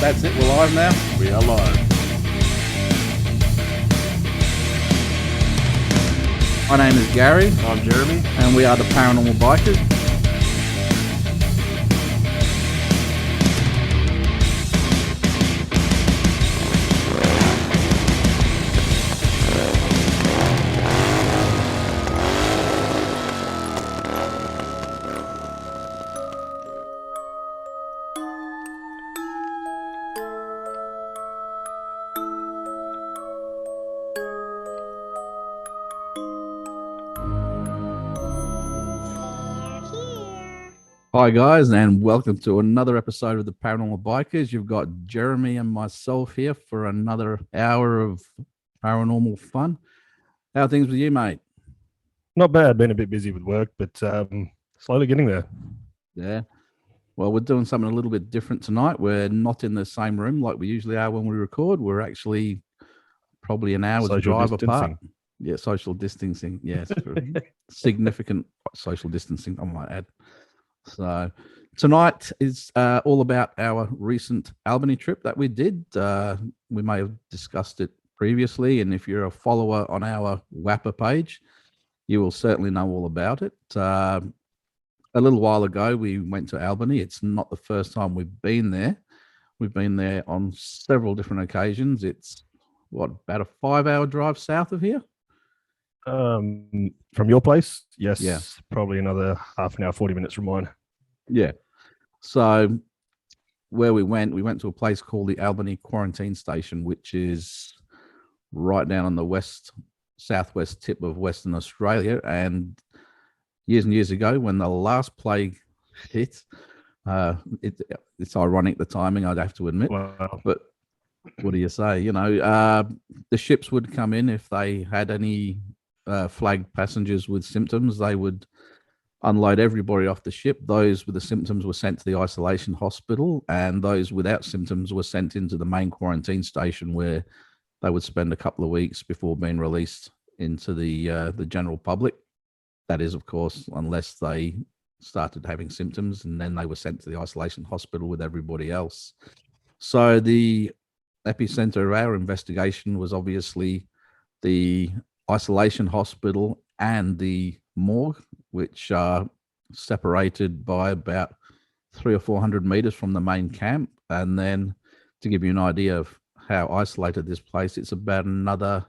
That's it. We're live now. We are live. My name is Gary, I'm Jeremy. and we are the Paranormal Bikers. Hi guys, and welcome to another episode of the Paranormal Bikers. You've got Jeremy and myself here for another hour of paranormal fun. How are things with you, mate? Not bad. Been a bit busy with work, but slowly getting there. Yeah. Well, we're doing something a little bit different tonight. We're not in the same room like we usually are when we record. We're actually probably an hour's Social drive apart. distancing. Yeah, social distancing. Yes, significant social distancing, I might add. So tonight is all about our recent Albany trip that we did. We may have discussed it previously, and if you're a follower on our WAPR page, you will certainly know all about it. A little while ago, we went to Albany. It's not the first time we've been there. We've been there on several different occasions. It's about a 5-hour drive south of here? From your place? Yes. Yeah. Probably another half an hour, 40 minutes from mine. Yeah. So where we went to a place called the Albany Quarantine Station, which is right down on the southwest tip of Western Australia. And years ago, when the last plague hit, it's ironic the timing, I'd have to admit. Wow. But what do you say? You know, the ships would come in if they had any flagged passengers with symptoms. They would unload everybody off the ship. Those with the symptoms were sent to the isolation hospital, and those without symptoms were sent into the main quarantine station, where they would spend a couple of weeks before being released into the general public. That is, of course, unless they started having symptoms, and then they were sent to the isolation hospital with everybody else. So the epicenter of our investigation was obviously the isolation hospital and the morgue, which are separated by about 300 or 400 meters from the main camp. And then to give you an idea of how isolated this place, it's about another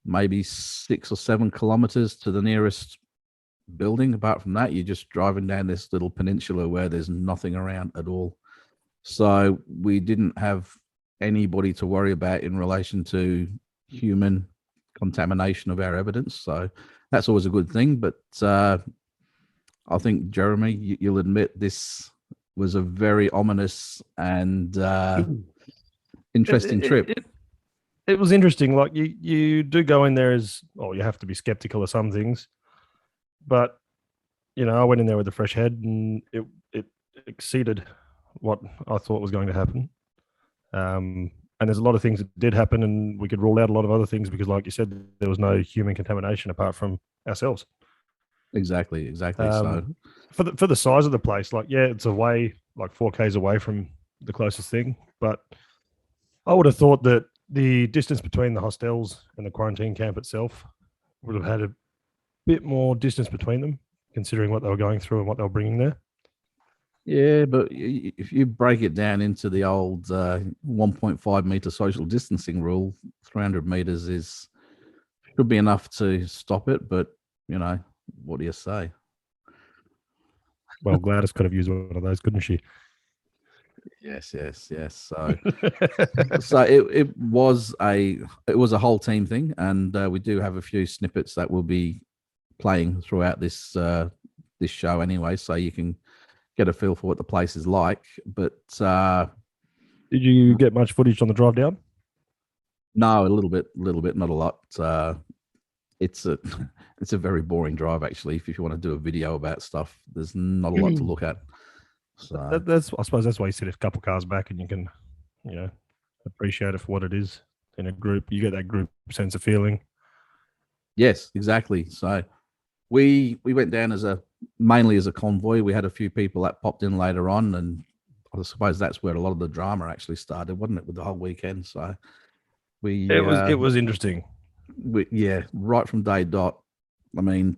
maybe 6 or 7 kilometers to the nearest building. Apart from that, you're just driving down this little peninsula where there's nothing around at all. So we didn't have anybody to worry about in relation to human contamination of our evidence. So that's always a good thing. But I think, Jeremy, you'll admit this was a very ominous and interesting trip. It was interesting. Like you do go in there you have to be skeptical of some things. But, I went in there with a fresh head, and it exceeded what I thought was going to happen. And there's a lot of things that did happen, and we could rule out a lot of other things because, like you said, there was no human contamination apart from ourselves. Exactly. So for the size of the place, it's away, like 4 k's away from the closest thing. But I would have thought that the distance between the hostels and the quarantine camp itself would have had a bit more distance between them, considering what they were going through and what they were bringing there. Yeah, but if you break it down into the old 1.5 meter social distancing rule, 300 meters should be enough to stop it. But, what do you say? Well, Gladys could have used one of those, couldn't she? Yes. So it was a whole team thing, and we do have a few snippets that will be playing throughout this show anyway, so you can get a feel for what the place is like. But did you get much footage on the drive down? No, a little bit, not a lot. It's a very boring drive, actually. If you want to do a video about stuff, there's not a lot to look at. So I suppose that's why you sit a couple cars back, and you can, appreciate it for what it is in a group. You get that group sense of feeling. Yes, exactly. So we went down mainly as a convoy. We had a few people that popped in later on, and I suppose that's where a lot of the drama actually started, wasn't it, with the whole weekend? So we, It was interesting. yeah, right from day dot. I mean,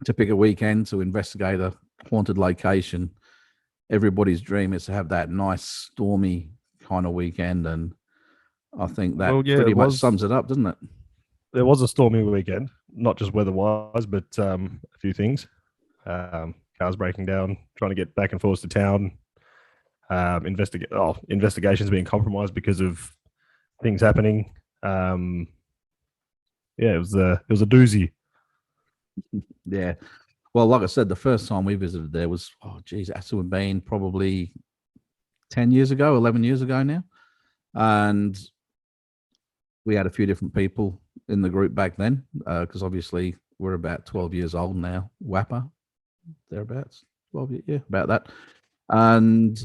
to pick a weekend to investigate a haunted location, everybody's dream is to have that nice stormy kind of weekend, and I think that Well, yeah, pretty much sums it up, doesn't it? there was a stormy weekend, not just weather-wise, but a few things. Cars breaking down, trying to get back and forth to town. Investigations being compromised because of things happening. Yeah, it was a doozy. Yeah. Well, like I said, the first time we visited there was, oh, geez, that's been probably 10 years ago, 11 years ago now. And we had a few different people in the group back then, because obviously we're about 12 years old now, WAPR, thereabouts, 12 years, yeah, about that. And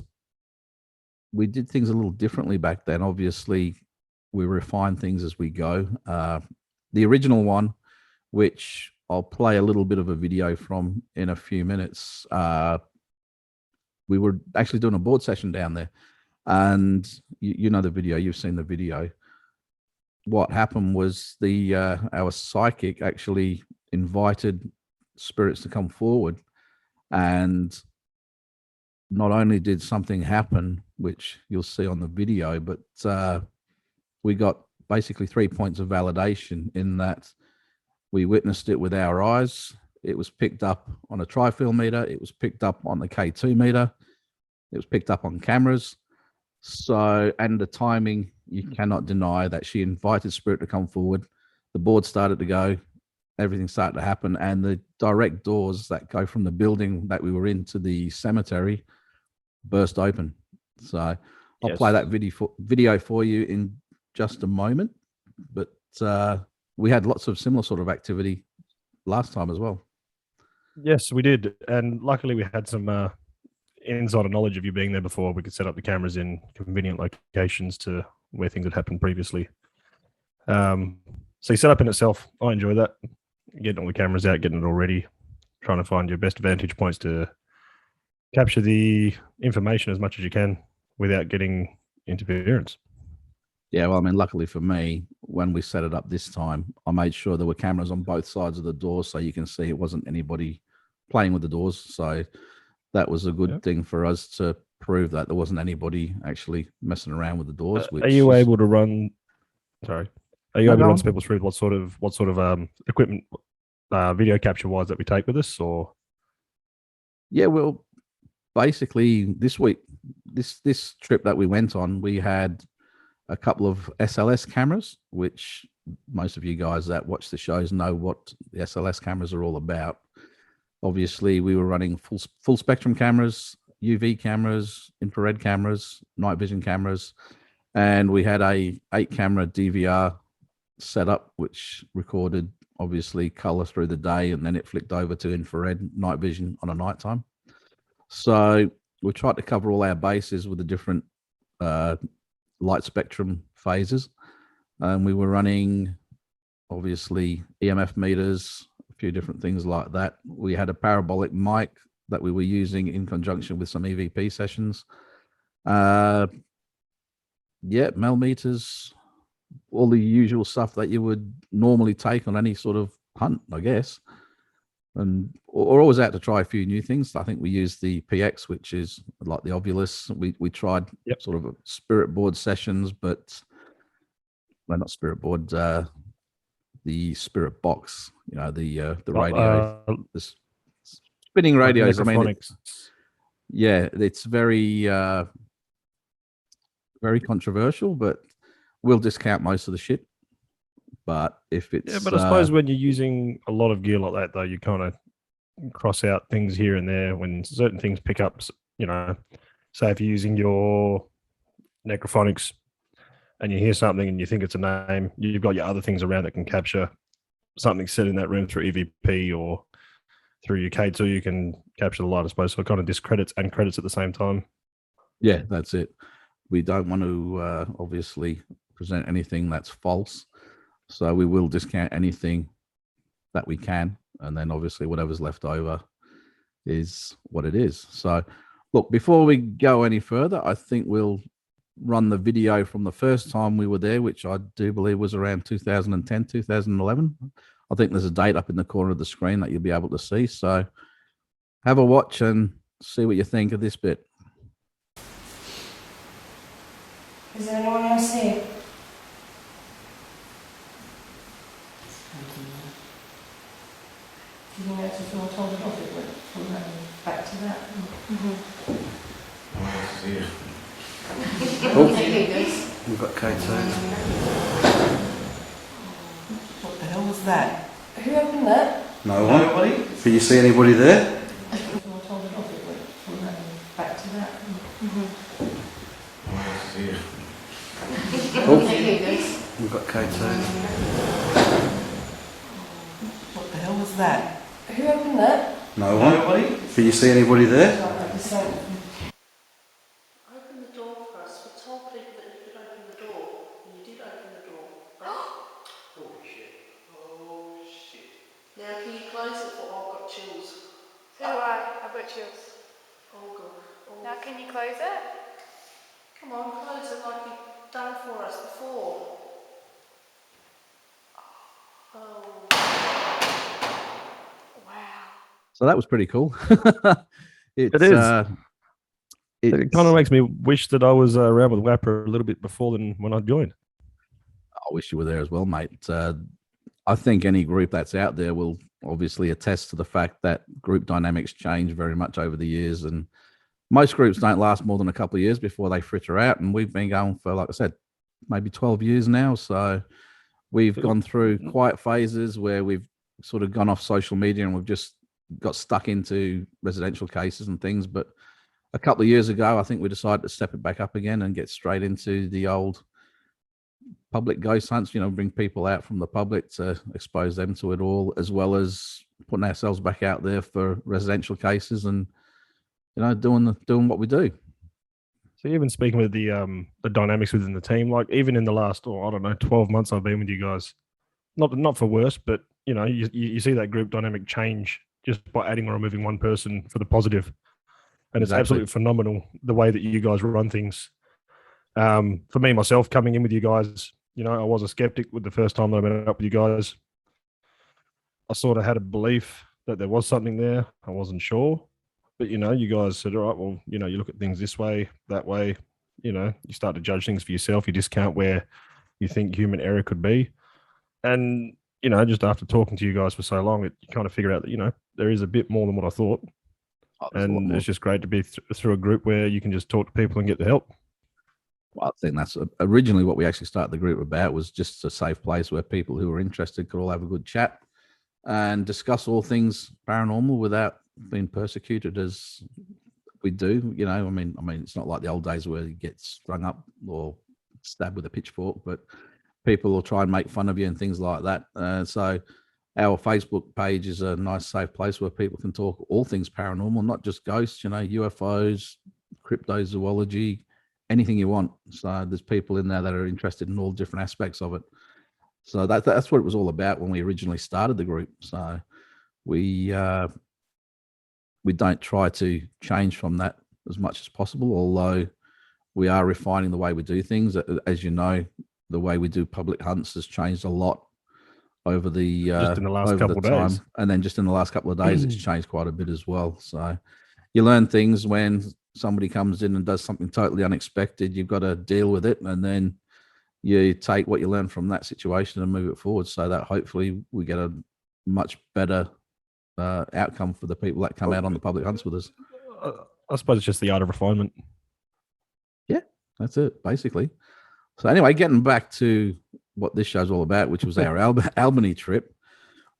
we did things a little differently back then. Obviously, we refine things as we go. The original one, which I'll play a little bit of a video from in a few minutes, we were actually doing a board session down there. And you know the video, you've seen the video. What happened was our psychic actually invited spirits to come forward, and not only did something happen, which you'll see on the video, but we got basically 3 points of validation in that we witnessed it with our eyes. It was picked up on a tri-field meter. It was picked up on the K2 meter. It was picked up on cameras. So, and the timing, you cannot deny that she invited spirit to come forward. The board started to go, everything started to happen, and the direct doors that go from the building that we were in to the cemetery burst open. So I'll play that video for you in just a moment. But we had lots of similar sort of activity last time as well. Yes, we did. And luckily we had some insider knowledge of you being there before. We could set up the cameras in convenient locations to where things had happened previously. So your setup in itself, I enjoy that. Getting all the cameras out, getting it all ready, trying to find your best vantage points to capture the information as much as you can without getting interference. Yeah, well, I mean, luckily for me, when we set it up this time, I made sure there were cameras on both sides of the door so you can see it wasn't anybody playing with the doors. So that was a good thing for us to prove that there wasn't anybody actually messing around with the doors. Are you able to run? Sorry, are you able to run people through what sort of equipment, video capture wise, that we take with us? Or yeah, well, basically this week, this trip that we went on, we had a couple of SLS cameras, which most of you guys that watch the shows know what the SLS cameras are all about. Obviously, we were running full spectrum cameras, UV cameras, infrared cameras, night vision cameras, and we had a 8-camera DVR setup, which recorded obviously color through the day, and then it flicked over to infrared night vision on a nighttime. So we tried to cover all our bases with the different light spectrum phases. And we were running obviously EMF meters, a few different things like that. We had a parabolic mic that we were using in conjunction with some EVP sessions. Mel meters, all the usual stuff that you would normally take on any sort of hunt, I guess. And we're always out to try a few new things. I think we used the PX, which is like the Ovulus. We tried sort of a spirit board sessions, but well, not spirit board, the spirit box, you know, the radio, the spinning radios. I mean, yeah, it's very, very controversial, but we'll discount most of the shit. But if it's but I suppose when you're using a lot of gear like that, though, you kind of cross out things here and there when certain things pick up. You know, say if you're using your necrophonics and you hear something and you think it's a name, you've got your other things around that can capture something set in that room through EVP or through your K2. You can capture the light, I suppose. So it kind of discredits and credits at the same time. Yeah, that's it. We don't want to obviously present anything that's false. So we will discount anything that we can. And then obviously whatever's left over is what it is. So Look, before we go any further, I think we'll run the video from the first time we were there, which I do believe was around 2010, 2011. I think there's a date up in the corner of the screen that you'll be able to see. So have a watch and see what you think of this bit. Is there anyone else here? Do you think that's if you're told it off, it went from that back to that? We've got K2. What the hell was that? Who opened that? No one. Nobody? Can you see anybody there? If you're told it off, it went from that back to that. We've got K2. What the hell was that? Who opened that? No one. Nobody? Can you see anybody there? Open the door for us. We told people that you could open the door, and you did open the door. Holy shit. Oh shit. Now can you close it for I've got chills? So do I. I've got chills. Oh god. Oh. Now can you close it? Come on, close it like you've done for us before. Oh. Wow. So that was pretty cool. It is. It kind of makes me wish that I was around with WAPR a little bit before than when I joined. I wish you were there as well, mate. I think any group that's out there will obviously attest to the fact that group dynamics change very much over the years, and most groups don't last more than a couple of years before they fritter out. And we've been going for, like I said, maybe 12 years now. So we've gone through quiet phases where we've sort of gone off social media and we've just got stuck into residential cases and things. But a couple of years ago, I think we decided to step it back up again and get straight into the old public ghost hunts, bring people out from the public to expose them to it all, as well as putting ourselves back out there for residential cases and, doing what we do. So even speaking with the dynamics within the team, like even in the last, 12 months I've been with you guys, not for worse, but you see that group dynamic change just by adding or removing one person for the positive. And it's absolutely phenomenal the way that you guys run things. For me, myself, coming in with you guys, I was a skeptic with the first time that I met up with you guys. I sort of had a belief that there was something there. I wasn't sure. But, you guys said, all right, well, you look at things this way, that way, you start to judge things for yourself. You discount where you think human error could be. And, just after talking to you guys for so long, you kind of figure out that, there is a bit more than what I thought. And it's just great to be through a group where you can just talk to people and get the help. Well, I think that's originally what we actually started the group about, was just a safe place where people who are interested could all have a good chat and discuss all things paranormal without being persecuted as we do. I mean, it's not like the old days where you get strung up or stabbed with a pitchfork, but people will try and make fun of you and things like that. So our Facebook page is a nice, safe place where people can talk all things paranormal, not just ghosts, UFOs, cryptozoology, anything you want. So there's people in there that are interested in all different aspects of it. So that's what it was all about when we originally started the group. So we don't try to change from that as much as possible, although we are refining the way we do things. As you know, the way we do public hunts has changed a lot over the just in the last couple of days. And then just in the last couple of days, it's changed quite a bit as well. So you learn things when somebody comes in and does something totally unexpected. You've got to deal with it, and then you take what you learn from that situation and move it forward, so that hopefully we get a much better outcome for the people that come out on the public hunts with us. I suppose it's just the art of refinement. Yeah, that's it, basically. So anyway, getting back to what this show's all about, which was our Albany trip,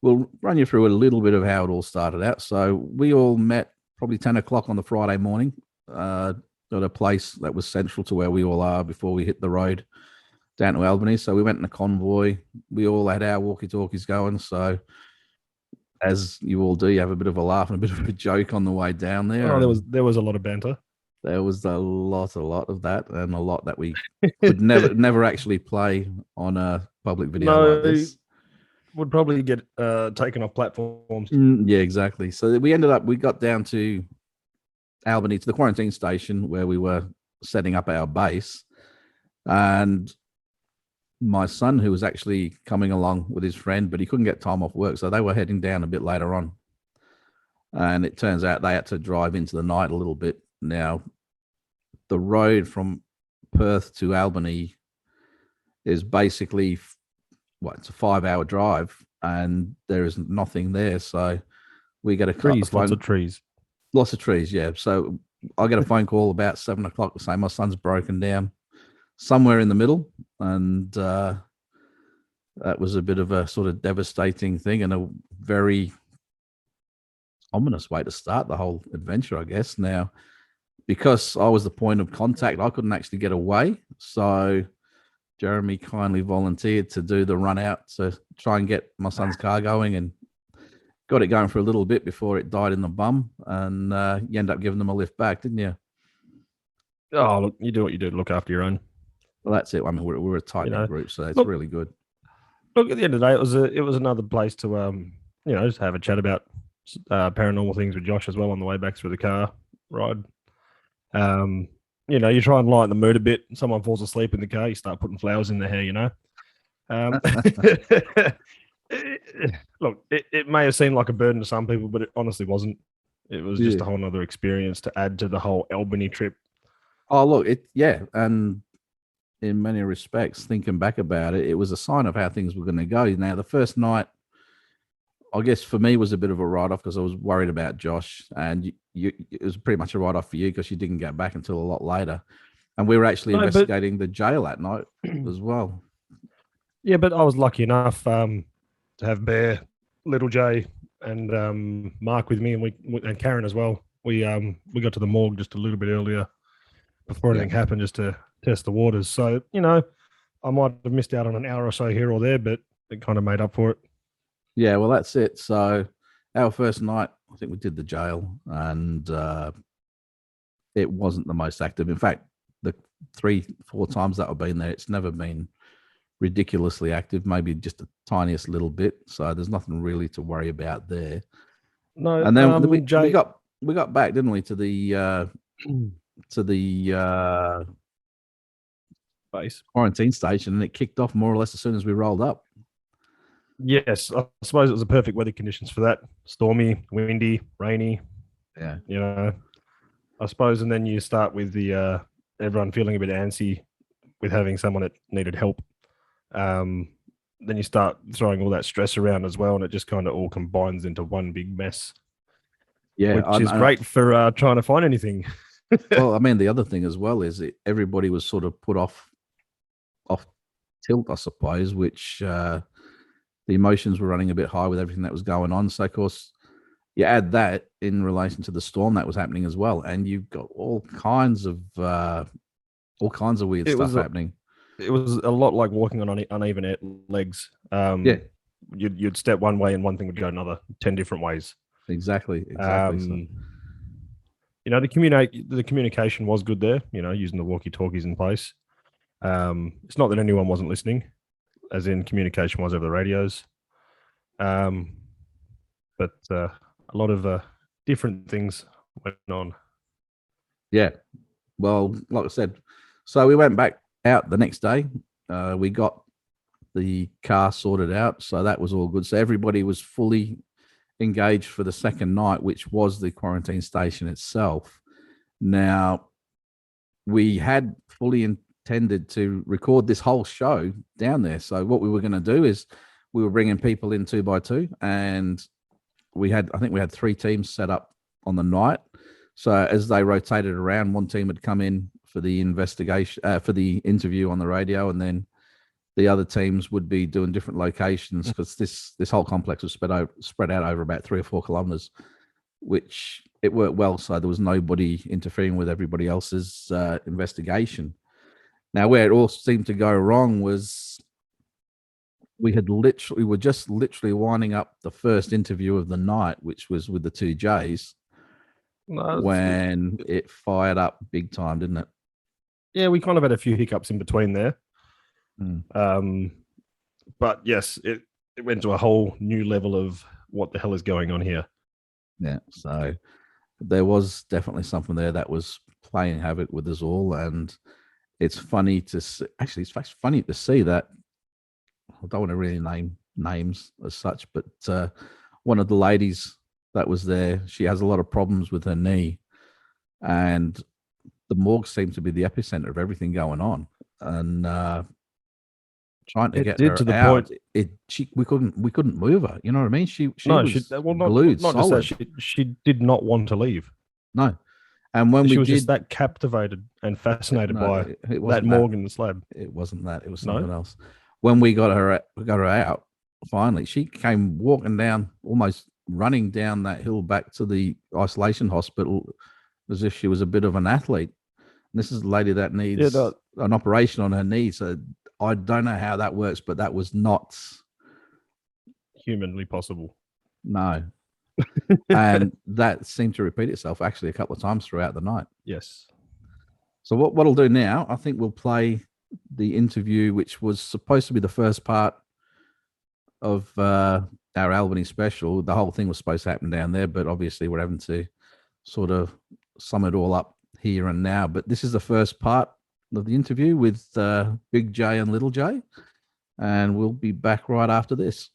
we'll run you through a little bit of how it all started out. So we all met probably 10 o'clock on the Friday morning at a place that was central to where we all are before we hit the road down to Albany. So we went in a convoy. We all had our walkie-talkies going. So as you all do, you have a bit of a laugh and a bit of a joke on the way down there. Oh, there was a lot of banter. There was a lot of that, and a lot that we could never actually play on a public video like this. Would probably get taken off platforms. Yeah, exactly. So we got down to Albany to the quarantine station where we were setting up our base, and my son, who was actually coming along with his friend, but he couldn't get time off work, so they were heading down a bit later on. And it turns out they had to drive into the night a little bit. Now, the road from Perth to Albany is basically it's a 5-hour drive, and there is nothing there. So we get a Trees, lots of trees. Lots of trees, yeah. So I get a phone call about 7 o'clock to say my son's broken down somewhere in the middle, and that was a bit of a sort of devastating thing and a very ominous way to start the whole adventure, I guess. Now, because I was the point of contact, I couldn't actually get away. So Jeremy kindly volunteered to do the run out to try and get my son's car going, and got it going for a little bit before it died in the bum. And you end up giving them a lift back, didn't you? Oh, look, you do what you do to look after your own. Well, that's it. I mean, we're a tight knit group, so it's really good. Look, at the end of the day, it was another place to just have a chat about paranormal things with Josh as well on the way back through the car ride. You try and lighten the mood a bit. Someone falls asleep in the car, you start putting flowers in their hair. Look, it may have seemed like a burden to some people, but it honestly wasn't. It was just a whole other experience to add to the whole Albany trip. Oh, look, and in many respects, thinking back about it, it was a sign of how things were going to go. Now, the first night, I guess for me, was a bit of a write-off because I was worried about Josh, and it was pretty much a write-off for you because you didn't get back until a lot later. And we were actually investigating the jail that night as well. Yeah, but I was lucky enough to have Bear, Little J, and Mark with me, and Karen as well. We got to the morgue just a little bit earlier before anything happened, just to test the waters. So, I might have missed out on an hour or so here or there, but it kind of made up for it. Yeah, well, that's it. So our first night, I think we did the jail, and it wasn't the most active. In fact, the 3-4 times that I've been there, it's never been ridiculously active, maybe just the tiniest little bit. So there's nothing really to worry about there. No, and then we got back, didn't we, to the base quarantine station, and it kicked off more or less as soon as we rolled up. Yes, I suppose it was the perfect weather conditions for that. Stormy, windy, rainy. Yeah. I suppose, and then you start with the everyone feeling a bit antsy with having someone that needed help. Then you start throwing all that stress around as well, and it just kind of all combines into one big mess. Yeah, which is great for trying to find anything. Well, I mean, the other thing as well is everybody was sort of put off tilt, I suppose, which the emotions were running a bit high with everything that was going on. So, of course, you add that in relation to the storm that was happening as well, and you've got all kinds of weird stuff happening. It was a lot like walking on uneven legs. You'd step one way and one thing would go another 10 different ways. Exactly. The communication was good there. Using the walkie-talkies in place. It's not that anyone wasn't listening, as in communication was over the radios. But a lot of different things went on. Yeah. Well, like I said, so we went back out the next day. We got the car sorted out, so that was all good. So everybody was fully engaged for the second night, which was the quarantine station itself. Now, we had fully intended to record this whole show down there. So what we were going to do is we were bringing people in 2 by 2, and I think we had 3 teams set up on the night. So as they rotated around, one team would come in for the investigation, for the interview on the radio, and then the other teams would be doing different locations, because this whole complex was spread out over about 3 or 4 kilometers, which it worked well. So there was nobody interfering with everybody else's investigation. Now, where it all seemed to go wrong was we were just literally winding up the first interview of the night, which was with the 2 J's, when it fired up big time, didn't it? Yeah, we kind of had a few hiccups in between there. But yes, it went to a whole new level of what the hell is going on here. Yeah. So there was definitely something there that was playing havoc with us all, and it's funny to see, actually, it's funny to see that. I don't want to really name names as such, but one of the ladies that was there, she has a lot of problems with her knee, and the morgue seemed to be the epicenter of everything going on, and trying to It get did her to the out. point. We couldn't move her. You know what I mean? She No, was well, glued not just solid. that. She did not want to leave. No, and when She we was did, just that captivated and fascinated no, by it that wasn't morgue and the slab. It wasn't that. It was No? something else. When we got her out, finally, she came walking down, almost running down that hill back to the isolation hospital, as if she was a bit of an athlete. And this is a lady that needs an operation on her knee. So I don't know how that works, but that was not Humanly possible. no. And that seemed to repeat itself actually a couple of times throughout the night. Yes. So what I'll do now, I think we'll play the interview, which was supposed to be the first part of our Albany special. The whole thing was supposed to happen down there, but obviously we're having to sort of sum it all up here and now. But this is the first part of the interview with Big J and Little J, and we'll be back right after this.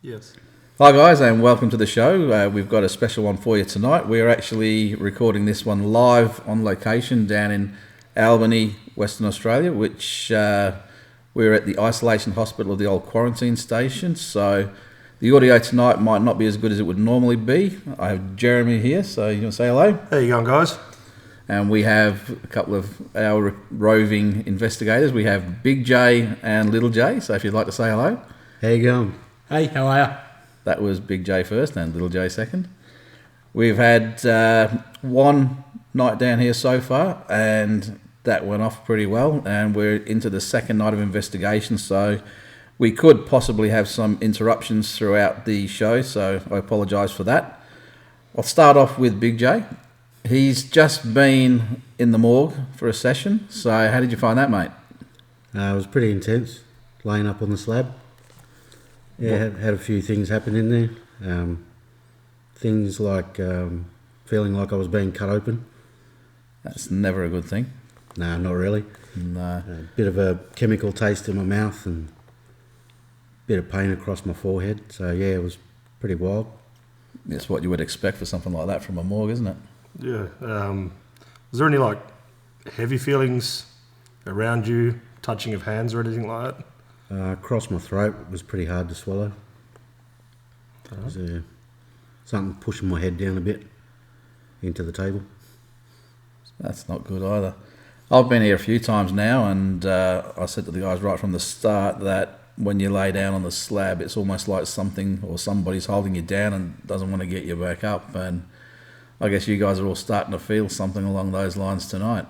Yes. Hi guys, and welcome to the show. We've got a special one for you tonight. We're actually recording this one live on location down in Albany, Western Australia, which we're at the isolation hospital of the old quarantine station. So the audio tonight might not be as good as it would normally be. I have Jeremy here, so you want to say hello? How you going, guys? And we have a couple of our roving investigators. We have Big J and Little J. So if you'd like to say hello. How you going? Hey, how are you? That was Big J first and Little J second. We've had one night down here so far, and that went off pretty well. And we're into the second night of investigation, so we could possibly have some interruptions throughout the show, so I apologise for that. I'll start off with Big J. He's just been in the morgue for a session, so how did you find that, mate? It was pretty intense, laying up on the slab. Yeah, had a few things happen in there. Things like feeling like I was being cut open. That's never a good thing. No, not really. No. A bit of a chemical taste in my mouth and a bit of pain across my forehead. So yeah, it was pretty wild. It's what you would expect for something like that from a morgue, isn't it? Yeah. Was there any like heavy feelings around you, touching of hands or anything like that? Across my throat was pretty hard to swallow. There was something pushing my head down a bit into the table. That's not good either. I've been here a few times now, and I said to the guys right from the start that when you lay down on the slab, it's almost like something or somebody's holding you down and doesn't want to get you back up. And I guess you guys are all starting to feel something along those lines tonight.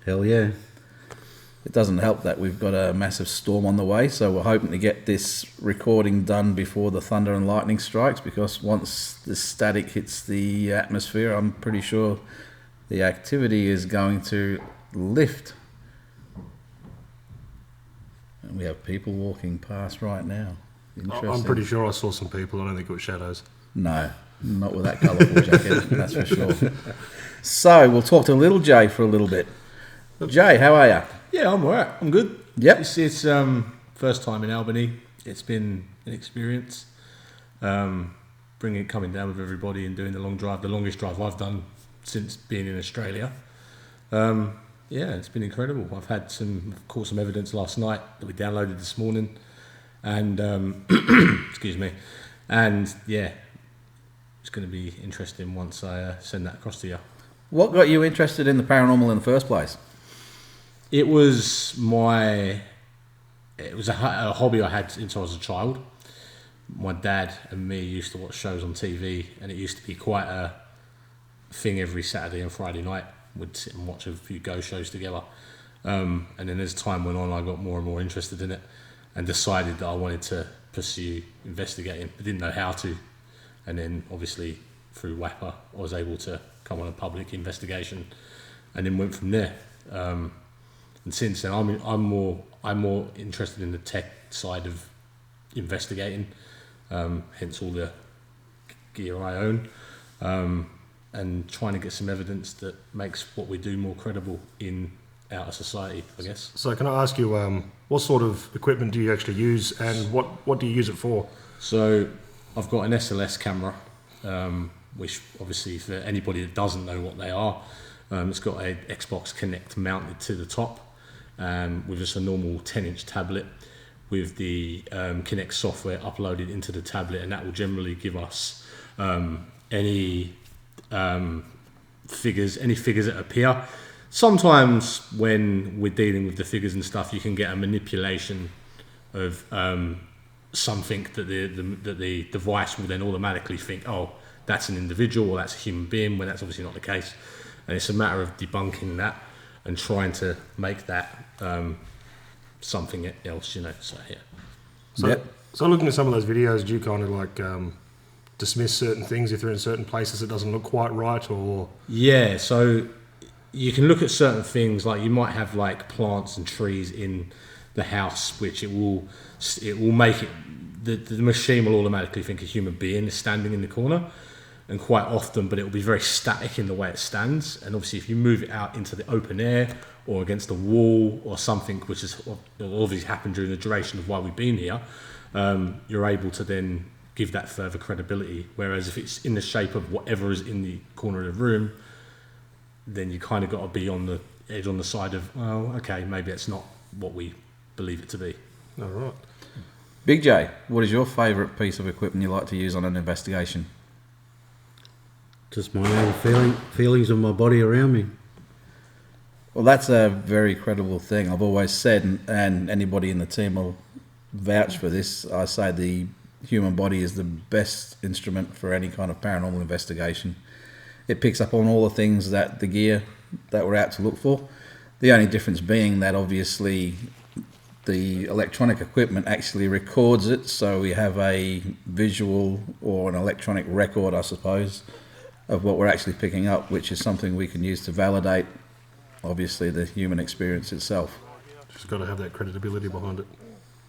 Hell yeah. It doesn't help that we've got a massive storm on the way, so we're hoping to get this recording done before the thunder and lightning strikes, because once the static hits the atmosphere, I'm pretty sure the activity is going to lift. And we have people walking past right now. Interesting. I'm pretty sure I saw some people. I don't think it was shadows. No, not with that colourful jacket, that's for sure. So we'll talk to Little J for a little bit. Jay, how are you? Yeah, I'm alright. I'm good. Yep. It's first time in Albany. It's been an experience. Coming down with everybody and doing the long drive, the longest drive I've done since being in Australia. Yeah, it's been incredible. I've caught some evidence last night that we downloaded this morning, and excuse me, and yeah, it's going to be interesting once I send that across to you. What got you interested in the paranormal in the first place? It was a hobby I had since I was a child. My dad and me used to watch shows on TV, and it used to be quite a thing every Saturday and Friday night. We'd sit and watch a few ghost shows together. And then as time went on, I got more and more interested in it and decided that I wanted to pursue investigating. I didn't know how to. And then obviously through WAPR, I was able to come on a public investigation and then went from there. And since then, I'm more interested in the tech side of investigating, hence all the gear I own. and trying to get some evidence that makes what we do more credible in outer society, I guess. So can I ask you, what sort of equipment do you actually use, and what do you use it for? So I've got an SLS camera, which obviously for anybody that doesn't know what they are, it's got a Xbox Kinect mounted to the top, with just a normal 10-inch tablet with the Kinect software uploaded into the tablet, and that will generally give us any figures that appear. Sometimes when we're dealing with the figures and stuff, you can get a manipulation of something that the device will then automatically think, oh, that's an individual or that's a human being, when that's obviously not the case. And it's a matter of debunking that and trying to make that something else, you know. So yeah. So looking at some of those videos, do you kind of like dismiss certain things if they're in certain places it doesn't look quite right, or? Yeah, so you can look at certain things, like you might have like plants and trees in the house, which it will make it, the machine will automatically think a human being is standing in the corner, and quite often, but it will be very static in the way it stands. And obviously if you move it out into the open air or against a wall or something, which has obviously happened during the duration of why we've been here, you're able to then give that further credibility. Whereas if it's in the shape of whatever is in the corner of the room, then you kind of got to be on the edge, on the side of, well, okay, maybe it's not what we believe it to be. All right. Big J, what is your favourite piece of equipment you like to use on an investigation? Just my own feelings of my body around me. Well, that's a very credible thing. I've always said, and anybody in the team will vouch for this, I say the human body is the best instrument for any kind of paranormal investigation. It picks up on all the things that the gear that we're out to look for. The only difference being that obviously the electronic equipment actually records it, so we have a visual or an electronic record, I suppose, of what we're actually picking up, which is something we can use to validate, obviously, the human experience itself. Just got to have that credibility behind it.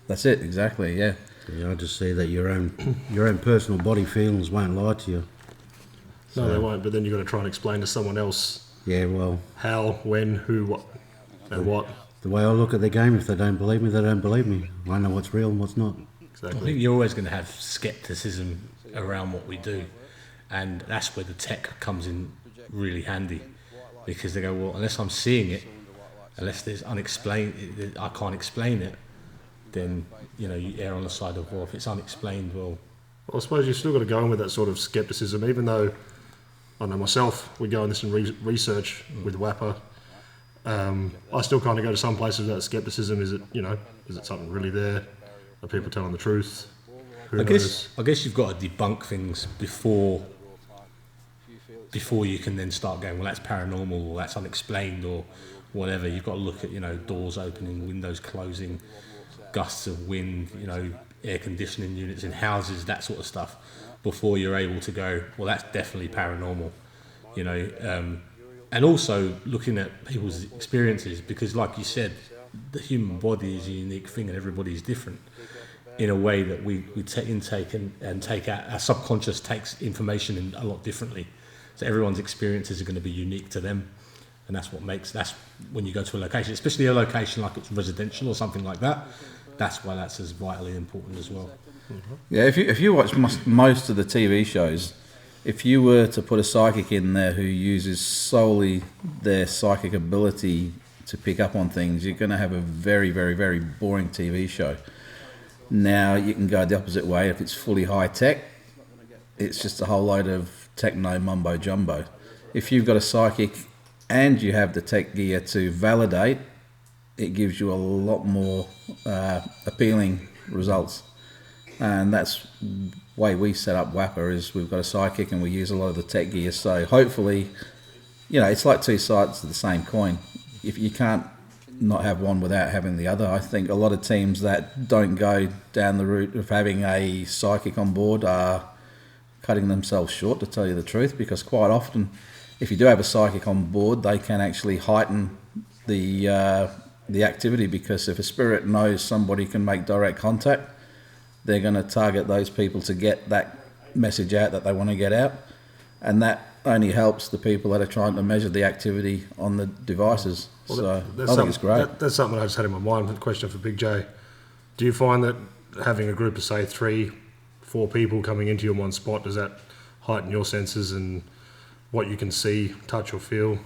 That's it, exactly, yeah. Yeah, I just see that your own personal body feelings won't lie to you. No, they won't, but then you've got to try and explain to someone else Yeah, well, how, when, who, what, and what. the way I look at the game, if they don't believe me, they don't believe me. I know what's real and what's not. I Exactly. think you're always going to have skepticism around what we do, and that's where the tech comes in really handy, because they go, well, unless I'm seeing it, unless there's unexplained, I can't explain it, then, you know, you err on the side of, well, if it's unexplained, well, Well, I suppose you've still got to go in with that sort of scepticism, even though, I know myself, we go in this and research with WAPR. I still kind of go to some places without scepticism. Is it something really there? Are people telling the truth? Who I knows? guess you've got to debunk things before you can then start going, well, that's paranormal or that's unexplained or whatever. You've got to look at, you know, doors opening, windows closing, gusts of wind, you know, air conditioning units in houses, that sort of stuff, before you're able to go, well, that's definitely paranormal, you know. And also looking at people's experiences, because like you said, the human body is a unique thing and everybody's different in a way that we take intake and take out. Our subconscious takes information in a lot differently. So everyone's experiences are going to be unique to them. And that's when you go to a location, especially a location like it's residential or something like that, that's why that's as vitally important as well. Mm-hmm. Yeah, if you watch most of the TV shows, if you were to put a psychic in there who uses solely their psychic ability to pick up on things, you're going to have a very, very, very boring TV show. Now, you can go the opposite way. If it's fully high-tech, it's just a whole load of techno mumbo-jumbo. If you've got a psychic and you have the tech gear to validate, it gives you a lot more appealing results. And that's the way we set up WAPR, is we've got a psychic and we use a lot of the tech gear. So hopefully, you know, it's like two sides of the same coin. If you can't not have one without having the other. I think a lot of teams that don't go down the route of having a psychic on board are cutting themselves short, to tell you the truth, because quite often, if you do have a psychic on board, they can actually heighten the activity, because if a spirit knows somebody can make direct contact, they're going to target those people to get that message out that they want to get out. and that only helps the people that are trying to measure the activity on the devices. Well, So that's I think it's great. That's something I just had in my mind. A question for Big J: do you find that having a group of say 3, 4 people coming into you in one spot, does that heighten your senses and what you can see, touch, or feel?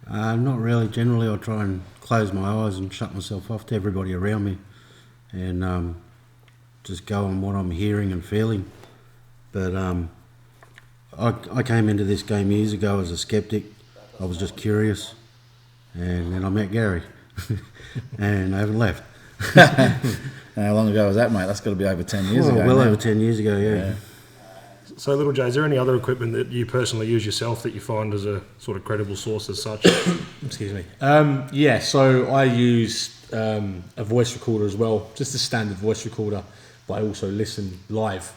Not really. Generally, I try and close my eyes and shut myself off to everybody around me, and just go on what I'm hearing and feeling. But I came into this game years ago as a skeptic. I was just curious, and then I met Gary, and I haven't left. How long ago was that, mate? That's got to be over 10 years Oh, ago. well now. over 10 years ago, yeah. So, Little J, is there any other equipment that you personally use yourself that you find as a sort of credible source as such? Excuse me. Yeah, so I use a voice recorder as well, just a standard voice recorder, but I also listen live.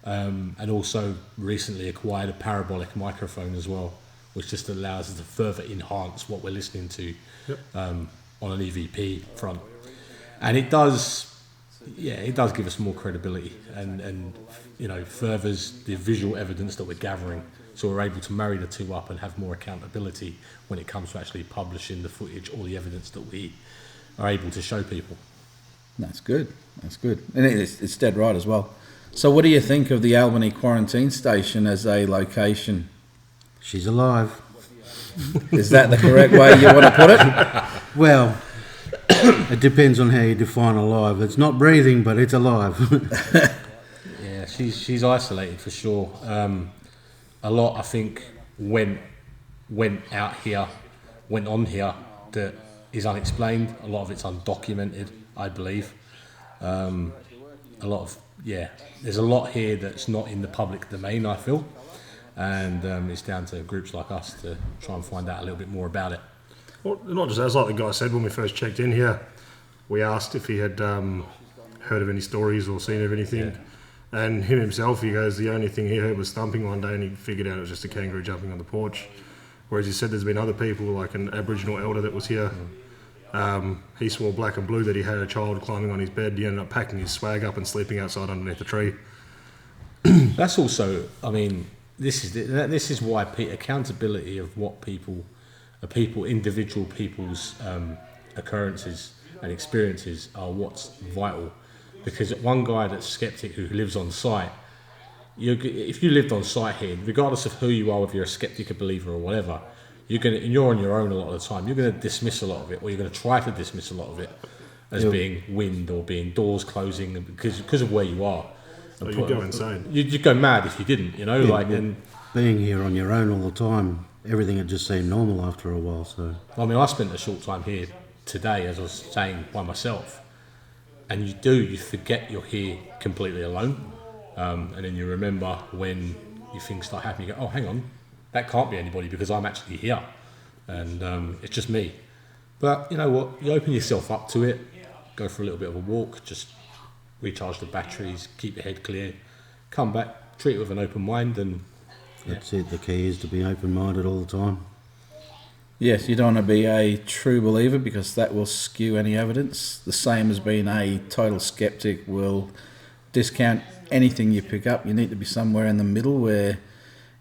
And also recently acquired a parabolic microphone as well, which just allows us to further enhance what we're listening to on an EVP front. And it does give us more credibility and furthers the visual evidence that we're gathering. So we're able to marry the two up and have more accountability when it comes to actually publishing the footage or the evidence that we are able to show people. That's good. That's good. And it's dead right as well. So what do you think of the Albany Quarantine Station as a location? She's alive. Is that the correct way you want to put it? Well, it depends on how you define alive. It's not breathing, but it's alive. Yeah, she's isolated for sure. A lot, I think, went on here that is unexplained. A lot of it's undocumented, I believe. There's a lot here that's not in the public domain, I feel, and it's down to groups like us to try and find out a little bit more about it. Well, not just that, like the guy said when we first checked in here, we asked if he had heard of any stories or seen of anything, and him himself, he goes, the only thing he heard was thumping one day, and he figured out it was just a kangaroo jumping on the porch. Whereas he said there's been other people, like an Aboriginal elder that was here. He swore black and blue that he had a child climbing on his bed. He ended up packing his swag up and sleeping outside underneath the tree. That's also, I mean, this is why accountability of what individual people's occurrences and experiences are what's vital. Because one guy that's skeptic who lives on site, if you lived on site here, regardless of who you are, whether you're a skeptic, a believer, or whatever, you're on your own a lot of the time. You're going to dismiss a lot of it, or you're going to try to dismiss a lot of it as being wind or being doors closing because of where you are. So you'd go insane. You'd go mad if you didn't, And being here on your own all the time, everything had just seemed normal after a while. So I mean, I spent a short time here today, as I was saying, by myself, and you forget you're here completely alone, and then you remember when things start happening. You go, oh, hang on. That can't be anybody because I'm actually here, and it's just me. But you know what? You open yourself up to it, go for a little bit of a walk, just recharge the batteries, keep your head clear, come back, treat it with an open mind, and that's it. The key is to be open-minded all the time. Yes, you don't want to be a true believer because that will skew any evidence. The same as being a total skeptic will discount anything you pick up. You need to be somewhere in the middle where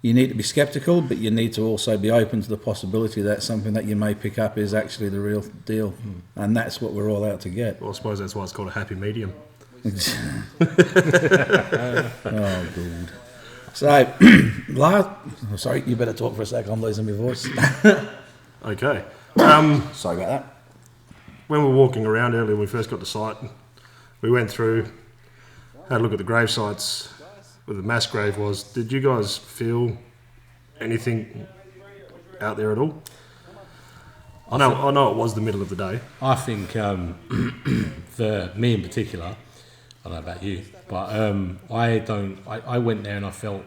you need to be skeptical, but you need to also be open to the possibility that something that you may pick up is actually the real deal. And that's what we're all out to get. Well, I suppose that's why it's called a happy medium. Oh, good. So, sorry, you better talk for a second. I'm losing my voice. Okay. Sorry about that. When we were walking around earlier, when we first got to site, we went through, had a look at the grave sites where the mass grave was. Did you guys feel anything out there at all? I know it was the middle of the day. I think for me in particular, I don't know about you, but I went there and I felt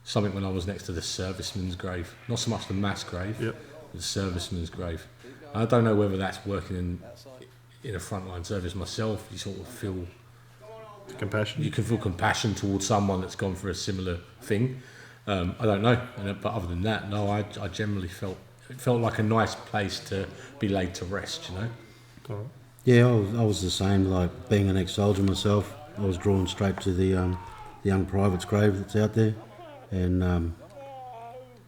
something when I was next to the serviceman's grave. Not so much the mass grave, Yep. the serviceman's grave. I don't know whether that's working in a frontline service myself. You sort of feel Compassion. you can feel compassion towards someone that's gone through a similar thing. I don't know, but other than that, no. I generally felt like a nice place to be laid to rest. Yeah, I was the same. Like being an ex-soldier myself, I was drawn straight to the young private's grave that's out there, and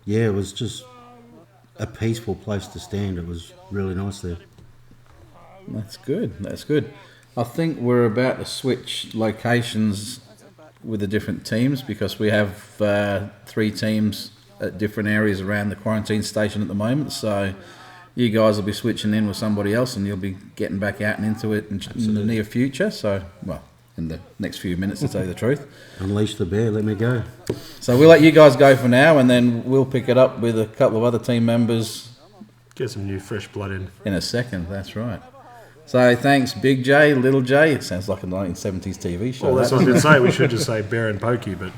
yeah, it was just a peaceful place to stand. It was really nice there. That's good. That's good. I think we're about to switch locations with the different teams because we have 3 teams at different areas around the quarantine station at the moment. So you guys will be switching in with somebody else, and you'll be getting back out and into it in the near future. So, well, in the next few minutes, to tell you the truth. Unleash the bear. Let me go. So we'll let you guys go for now, and then we'll pick it up with a couple of other team members Get some new fresh blood in. a second. That's right. So thanks, Big J, Little J. It sounds like a 1970s TV show. Well, that's what I was going to say. We should just say Bear and Pokey, but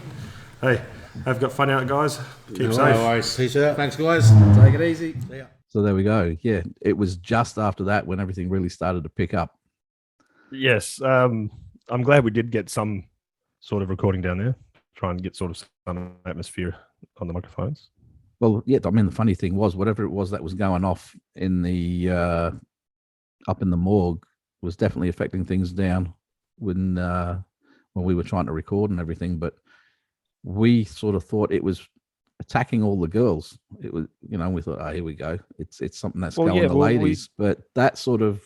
hey, have got fun out, guys. Keep safe. No worries. Peace out. Thanks, guys. Take it easy. So there we go. Yeah, it was just after that when everything really started to pick up. Yes, I'm glad we did get some sort of recording down there. Try and get sort of some atmosphere on the microphones. Well, yeah, I mean, the funny thing was, whatever it was that was going off in the up in the morgue was definitely affecting things down when we were trying to record and everything. But we sort of thought it was attacking all the girls. It was, you know, we thought, oh, here we go. It's something that's going to ladies. But that sort of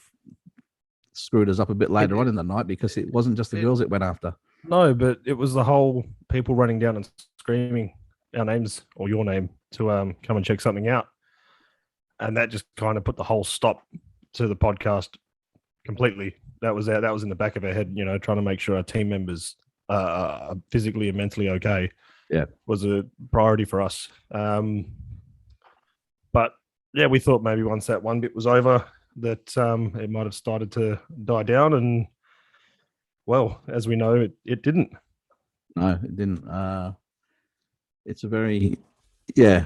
screwed us up a bit later on in the night because it wasn't just the girls it went after. No, but it was the whole people running down and screaming our names or your name to come and check something out. And that just kind of put the whole stop to the podcast completely. That was in the back of our head, you know, trying to make sure our team members are physically and mentally okay. Yeah, was a priority for us. But yeah, we thought maybe once that one bit was over that it might have started to die down, and well, as we know, it didn't. No, it didn't. It's a very, yeah,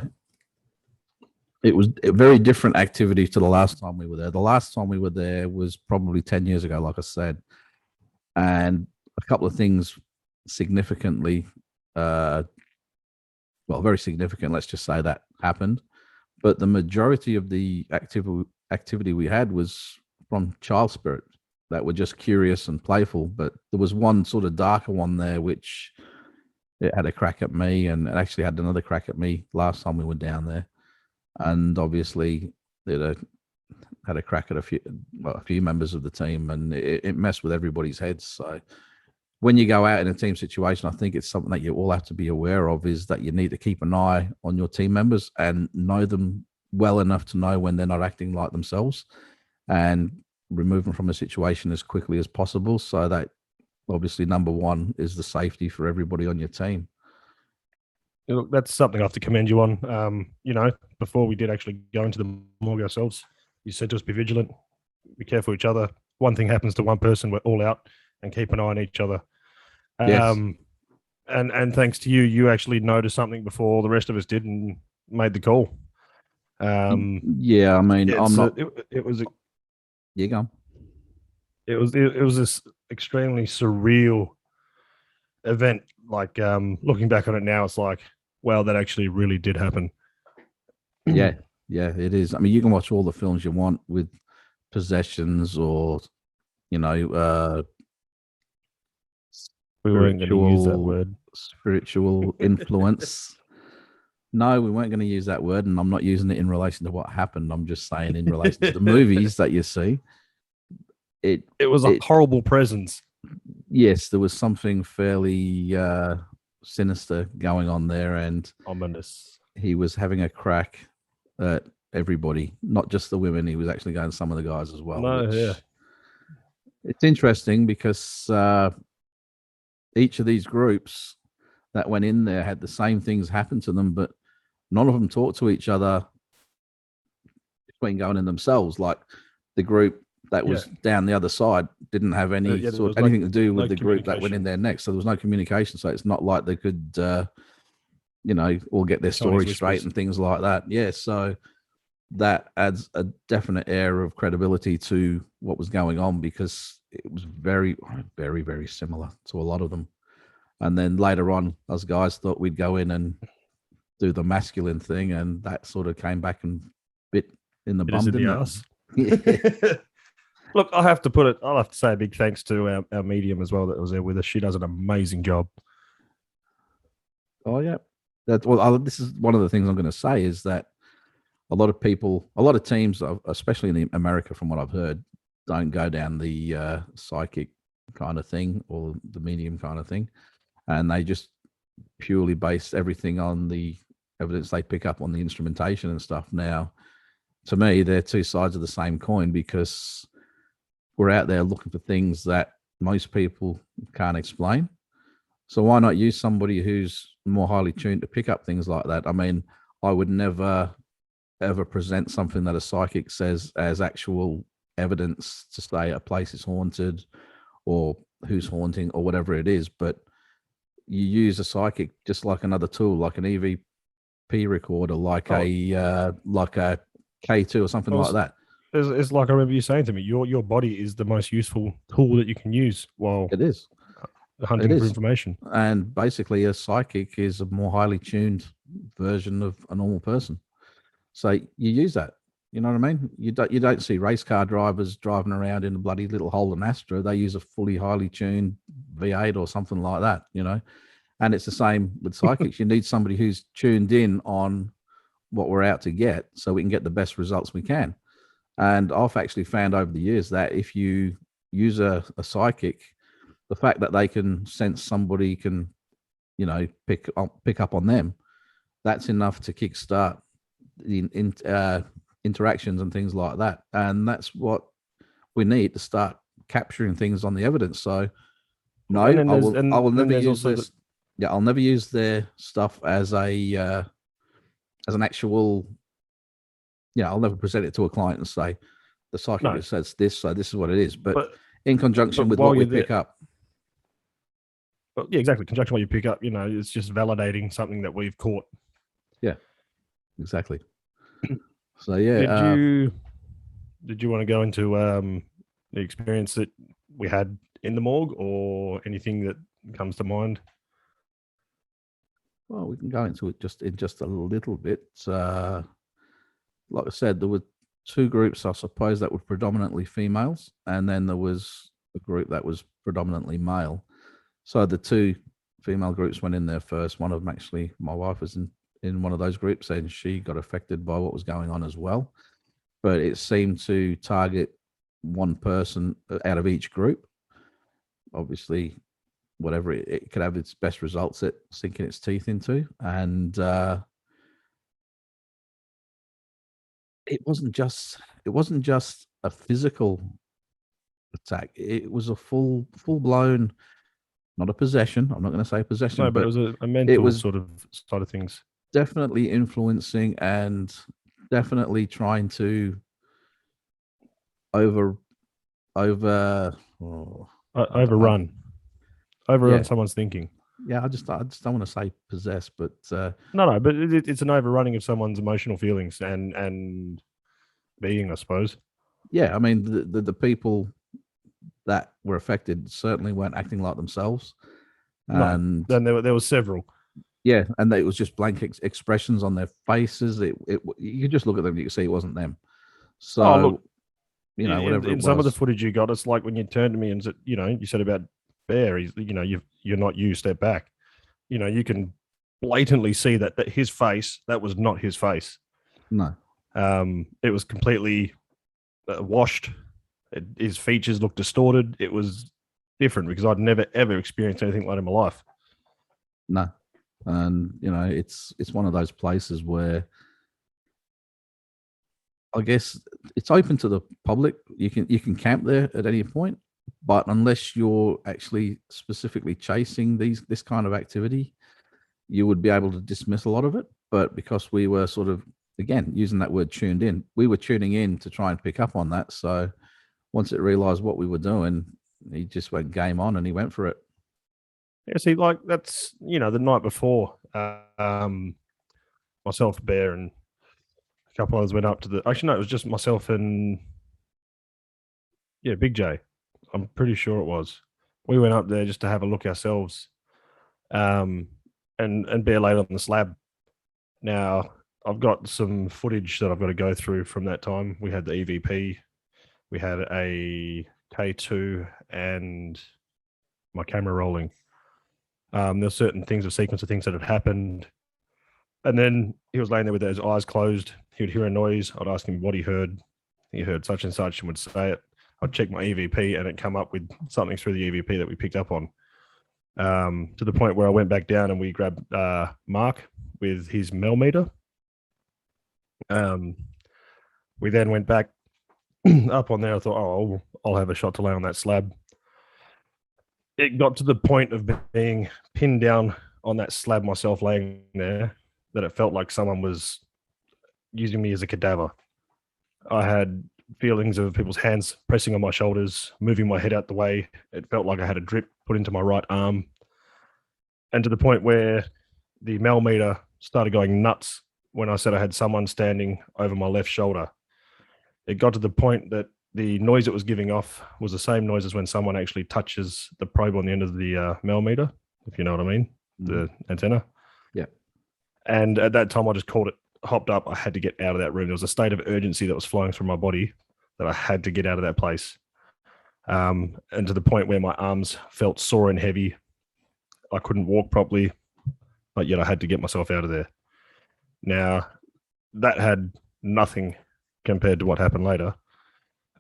it was a very different activity to the last time we were there. The last time we were there was probably 10 years ago, like I said, and a couple of things significantly, well, very significant, let's just say, that happened. But the majority of the activity we had was from child spirit that were just curious and playful. But there was one sort of darker one there, which it had a crack at me, and it actually had another crack at me last time we were down there. And obviously, it had a crack at a few members of the team, and it messed with everybody's heads. So when you go out in a team situation, I think it's something that you all have to be aware of, is that you need to keep an eye on your team members and know them well enough to know when they're not acting like themselves, and remove them from a situation as quickly as possible, so that obviously number one is the safety for everybody on your team. Look, that's something I have to commend you on. You know, before we did actually go into the morgue ourselves, you said to us, be vigilant, be careful of each other. One thing happens to one person, we're all out, and keep an eye on each other. Yes. And thanks to you, you actually noticed something before the rest of us did and made the call. Yeah, I mean, yeah, I'm so not. It was. You go. It was this extremely surreal event. Like looking back on it now, it's like, wow, that actually really did happen. Yeah, it is. I mean, you can watch all the films you want with possessions or, you know, We weren't going to use that word. Spiritual influence. No, we weren't going to use that word, and I'm not using it in relation to what happened. I'm just saying in relation to the movies that you see. It was a horrible presence. Yes, there was something fairly sinister going on there, and ominous. He was having a crack at everybody, not just the women. He was actually going to some of the guys as well. No, yeah. It's interesting because each of these groups that went in there had the same things happen to them, but none of them talked to each other between going in themselves. Like the group that was down the other side didn't have any anything to do with the group that went in there next. So there was no communication. So it's not like they could, you know, all get their story straight and things like that. Yeah. So that adds a definite air of credibility to what was going on, because it was very, very, very similar to a lot of them. And then later on, us guys thought we'd go in and do the masculine thing, and that sort of came back and bit in the bum, didn't it? Yeah. Look, I'll have to say a big thanks to our medium as well that was there with us. She does an amazing job. Oh, yeah. This is one of the things I'm going to say is that a lot of people, a lot of teams, especially in America, from what I've heard, don't go down the psychic kind of thing or the medium kind of thing, and they just purely base everything on the evidence they pick up on the instrumentation and stuff. Now, to me, they're two sides of the same coin, because we're out there looking for things that most people can't explain. So why not use somebody who's more highly tuned to pick up things like that? I mean, I would never ever present something that a psychic says as actual evidence to say a place is haunted or who's haunting or whatever it is, but you use a psychic just like another tool, like an EVP recorder, like a K2 or something like that. It's like I remember you saying to me, your body is the most useful tool that you can use while It is hunting for information. And basically, a psychic is a more highly tuned version of a normal person. So you use that. You know what I mean? You don't see race car drivers driving around in a bloody little Holden Astra. They use a fully highly tuned V8 or something like that, you know. And it's the same with psychics. You need somebody who's tuned in on what we're out to get, so we can get the best results we can. And I've actually found over the years that if you use a psychic, the fact that they can sense somebody can, you know, pick up on them, that's enough to kickstart the interactions and things like that. And that's what we need to start capturing things on the evidence. So no, I will never use this. Yeah, I'll never use their stuff as an actual. Yeah, I'll never present it to a client and say the psychic says this, so this is what it is. But in conjunction with what we pick up. Well, yeah, exactly. Conjunction what you pick up, you know, it's just validating something that we've caught. Yeah, exactly. So yeah. Did you want to go into the experience that we had in the morgue, or anything that comes to mind? Well, we can go into it just a little bit. Like I said, there were two groups, I suppose, that were predominantly females, and then there was a group that was predominantly male. So the two female groups went in there first. One of them, actually, my wife was in one of those groups, and she got affected by what was going on as well. But it seemed to target one person out of each group. Obviously, whatever it could have its best results at sinking its teeth into. And it wasn't just a physical attack. It was a full blown, not a possession. I'm not going to say possession. No, but it was a mental sort of side of things. Definitely influencing and definitely trying to overrun someone's thinking. Yeah, I just don't want to say possess, but no, but it's an overrunning of someone's emotional feelings and being, I suppose. Yeah, I mean the people that were affected certainly weren't acting like themselves, and then there were several. Yeah, and it was just blank expressions on their faces. You could just look at them, you could see it wasn't them. So, look, you know, whatever. In some of the footage you got, it's like when you turned to me and said, you know, you said about Bear, you're not you, step back. You know, you can blatantly see that his face, that was not his face. No. It was completely washed. His features looked distorted. It was different because I'd never ever experienced anything like it in my life. No. And you know, it's one of those places where I guess it's open to the public. You can camp there at any point, but unless you're actually specifically chasing this kind of activity, you would be able to dismiss a lot of it. But because we were sort of, again, using that word tuned in, we were tuning in to try and pick up on that. So once it realized what we were doing, he just went game on and he went for it. Yeah, see, like that's, you know, the night before, myself, Bear, and a couple others went up to actually, no, it was just myself and, Big J. I'm pretty sure it was. We went up there just to have a look ourselves, and Bear laid on the slab. Now, I've got some footage that I've got to go through from that time. We had the EVP, we had a K2, and my camera rolling. There's certain things, a sequence of things that had happened. And then he was laying there with his eyes closed. He would hear a noise. I'd ask him what he heard. He heard such and such and would say it. I'd check my EVP and it come up with something through the EVP that we picked up on. To the point where I went back down and we grabbed Mark with his mel meter. We then went back up on there. I thought, oh, I'll have a shot to lay on that slab. It got to the point of being pinned down on that slab myself laying there that it felt like someone was using me as a cadaver. I had feelings of people's hands pressing on my shoulders, moving my head out the way. It felt like I had a drip put into my right arm. And to the point where the mel meter started going nuts when I said I had someone standing over my left shoulder. It got to the point that the noise it was giving off was the same noise as when someone actually touches the probe on the end of the mel meter, if you know what I mean, the antenna. Yeah. And at that time, I just called it, hopped up. I had to get out of that room. There was a state of urgency that was flowing through my body that I had to get out of that place. And to the point where my arms felt sore and heavy. I couldn't walk properly, but yet I had to get myself out of there. Now, that had nothing compared to what happened later.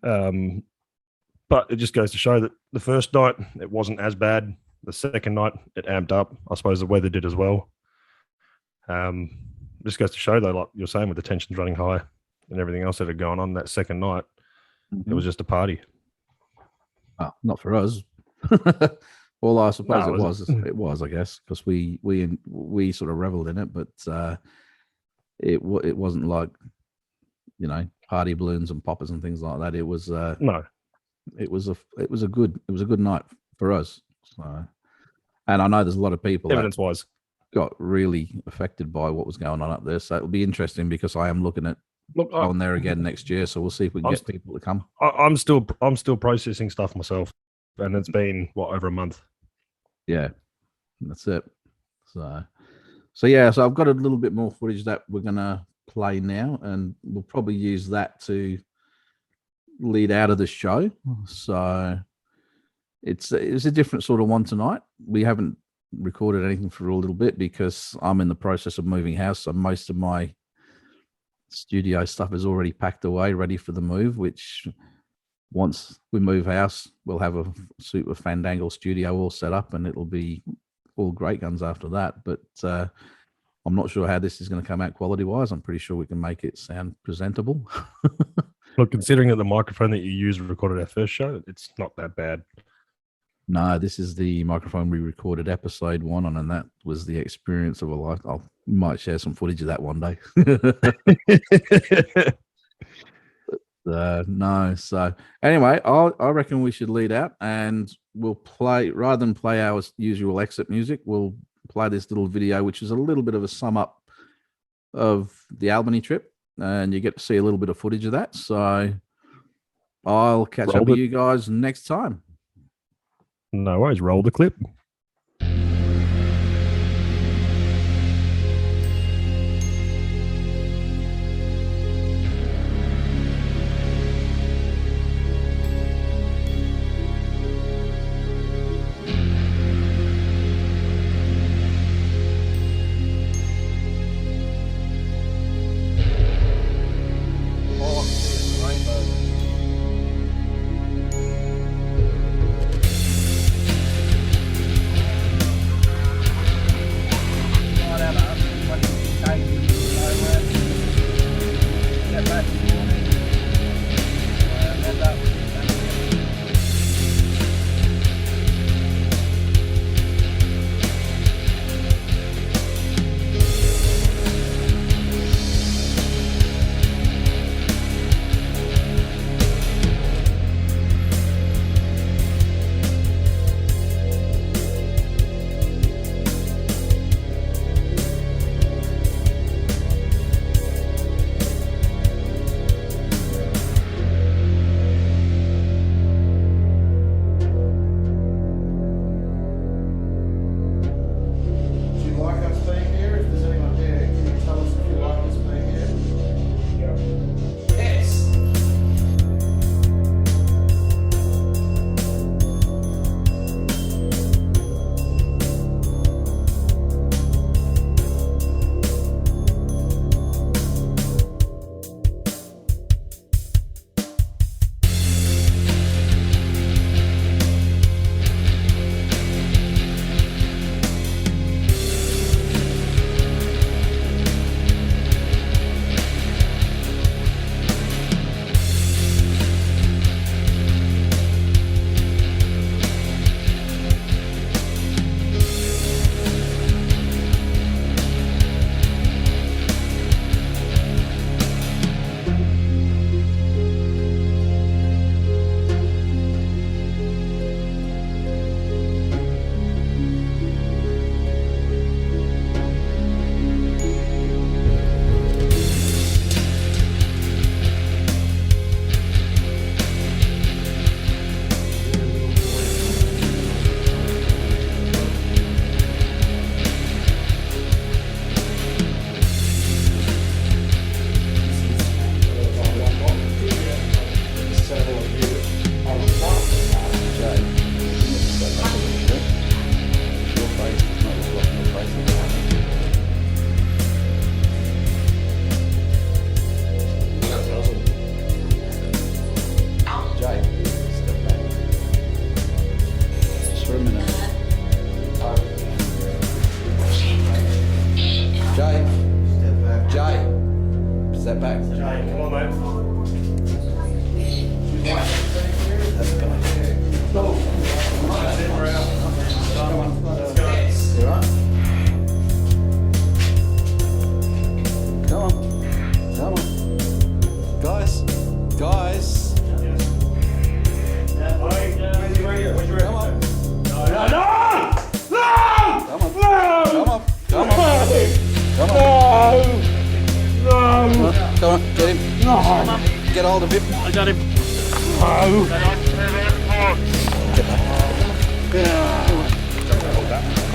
But it just goes to show that the first night, it wasn't as bad. The second night, it amped up. I suppose the weather did as well. Just goes to show, though, like you're saying, with the tensions running high and everything else that had gone on that second night, it was just a party. Oh, not for us. Well, I suppose No, it was, I guess, because we sort of reveled in it, but it wasn't like, you know, party balloons and poppers and things like that. It was No. It was a good night for us. So, and I know there's a lot of people Evidence wise got really affected by what was going on up there. So it'll be interesting because I am looking at going there again next year. So we'll see if we can get people to come. I'm still processing stuff myself, and it's been over a month. Yeah, that's it. So yeah, so I've got a little bit more footage that we're gonna play now, and we'll probably use that to lead out of the show. So it's a different sort of one tonight. We haven't recorded anything for a little bit because I'm in the process of moving house, so most of my studio stuff is already packed away, ready for the move, which once we move house, we'll have a super Fandangle studio all set up and it'll be all great guns after that. But I'm not sure how this is going to come out quality-wise. I'm pretty sure we can make it sound presentable. Look, considering that the microphone that you used recorded our first show, it's not that bad. No, this is the microphone we recorded episode 1 on, and that was the experience of a life. I might share some footage of that one day. No, so anyway, I reckon we should lead out, and we'll play, rather than play our usual exit music, we'll play this little video, which is a little bit of a sum up of the Albany trip, and you get to see a little bit of footage of that. So I'll catch up with you guys next time. No worries. Roll the clip. Jay. Step back. Jay. Step back. Jay, come on, mate. You right? Come on. Come on. Guys. Guys. Come on. Come on. Come on. Come on. Come on. Come on. Get him. Get hold of him. I got him. Get back.